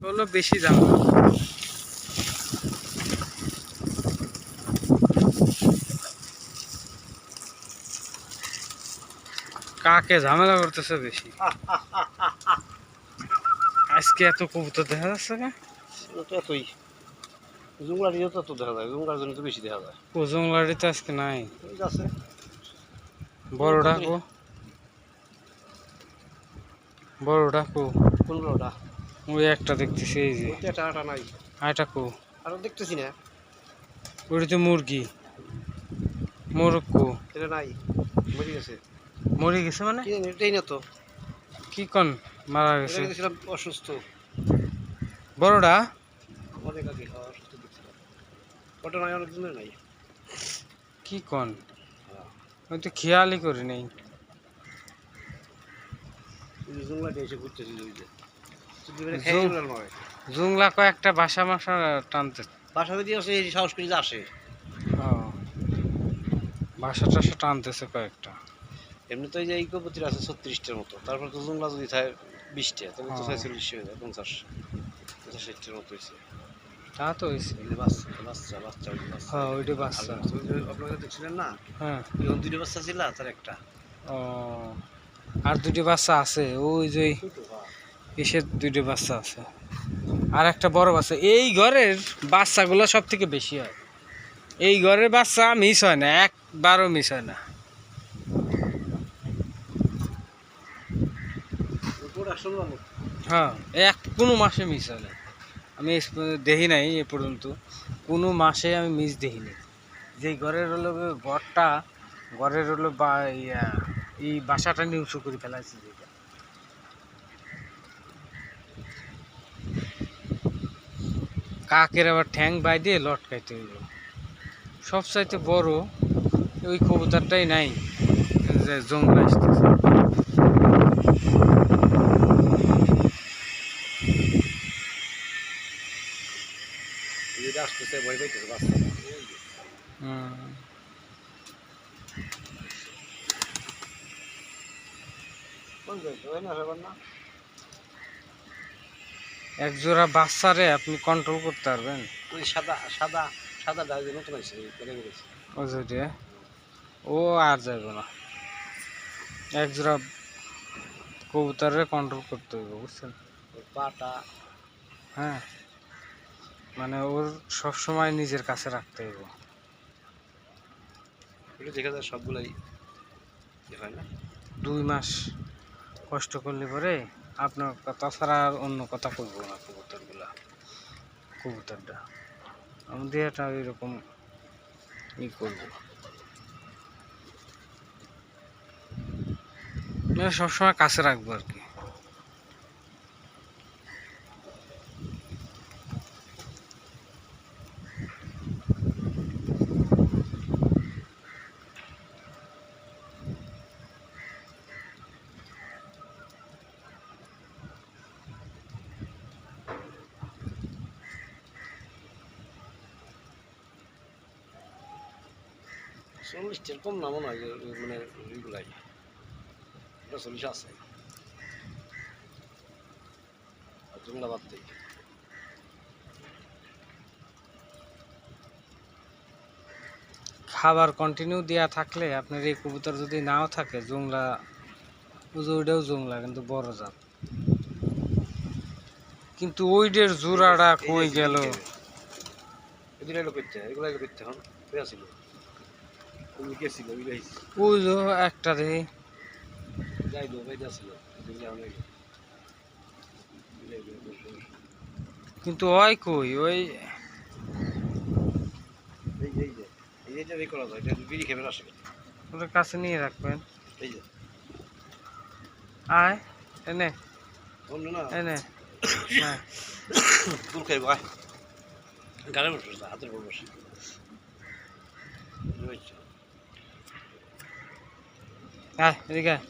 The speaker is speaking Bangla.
হলো বেশি দাম। কাকে ঝামেলা করতেছে বেশি আজকে এত কবুতর দেখা যাচ্ছে না? এতই জুংলাটিও তো দেখা যায়, জুংলার জন্য তো বেশি দেখা যায়। ও জংলারি তো আজকে নাই। আছে বড়টা কো, বড়টা কো? কোন বড়টা? ওই একটা দেখতেছি, এই যে টাটা নাই। আইটা কো? আরো দেখতেছি না। ওটা তো মুরগি, মোরগ কো? এটা নাই, মরে গেছে। মরে গেছে মানে? এটাই না তো। কি কন মারা গেছে? দেখছিলাম অসুস্থ। বড়টা অনেক আগে অসুস্থ দেখছিলাম। ওটা নাই, অনেক দিনের নাই। কি কন? ওই তো খেয়ালই করি নেই। জুংলাটি এসে ঘুরতেছি জুংলা কয়েকটা বাসা মাসা টানতে। বাসাতে দিয়ে আসে, সাহস করে যে আসে। ও বাসা টাসা টানতেছে কয়েকটা। এমনি তো এই যে এই কবুতর আছে 36টার মতো, তারপর তো জুংলা যদি থাকে 20টা, তাহলে তো 46 হয়ে যায়, 50 60টার মতো হয়েছে। তা তো হয়েছে। বাচ্চা বাচ্চা বাচ্চা হ্যাঁ ওইটা বাচ্চা। আপনারা দেখছিলেন না? হ্যাঁ এখন 2টা বাচ্চা ছিল, তার একটা। ও আর দুটি বাচ্চা আছে, ওই যে এসে দুটি বাচ্চা আছে, আর একটা বড় বাচ্চা। এই ঘরের বাচ্চাগুলো সব থেকে বেশি হয়। এই ঘরের বাচ্চা মিস হয় না, একবারও মিস হয় না। হ্যাঁ কোনো মাসে মিস হয় না। আমি দেখি নাই এ পর্যন্ত, কোনো মাসে আমি মিস দেখিনি। যেই ঘরের হলো ঘরটা, ঘরের হলো বা এই বাসাটা নিয়ে উঁচু করে ফেলাইছে যেটা। কাকের আবার ঠ্যাং বাই দিয়ে লটকাইতে হইব। সবচাইতে বড় ওই কবুতরটাই নাই যে জঙ্গল আসতেছে। আসতেছে, ভয় পাইতেছে বাচ্চা। এক জোড়া বাচ্চারে আপনি কন্ট্রোল করতে পারবেন? ওই সাদা সাদা সাদা ডাল নতুন আছে, ও যদি ও আর যাইব না। এক জোড়া কবুতরে কন্ট্রোল করতে হইব, বুঝছেন? পাটা। হ্যাঁ মানে ওর সবসময় নিজের কাছে রাখতে হইব। দেখা যায় সবগুলাই হয় না। 2 মাস কষ্ট করলে পরে আপনার কথা ছাড়া আর অন্য কথা করবো না কবুতরগুলা। কবুতরটা আমাদের এটা এরকম ই করবো, মানে সবসময় কাছে রাখবো আর কি। চল্লিশটার কম না মনে হয়, মানে ওইগুলাই 40 আছে জুমলা বাদ থেকে। খাবার কন্টিনিউ দেওয়া থাকলে আপনার এই কবুতর যদি নাও থাকে, জংলা ওইটাও জংলা কিন্তু বড় জাত, কিন্তু ওইটার জোড়াটা কই গেল? এগুলো এলো করতে, এগুলো এলো করতে এখন কই আসিল, ওই গেছিল, ওই গাইছে ওই যে একটা দেখি যাই দো গাইতে আসিল, এগুলো অনেক। কিন্তু ওই কই ওই এই যে এই যে এই করা যায়, এটা বিড়ি খেবে আসে। ওদের কাছে নিয়ে রাখবেন। এই যে আয় এনে অন্য না এনে হ্যাঁ দুল খাইব, আয় গাড়ি বসে হাতের উপর বসে। আয় এদিকে আয়।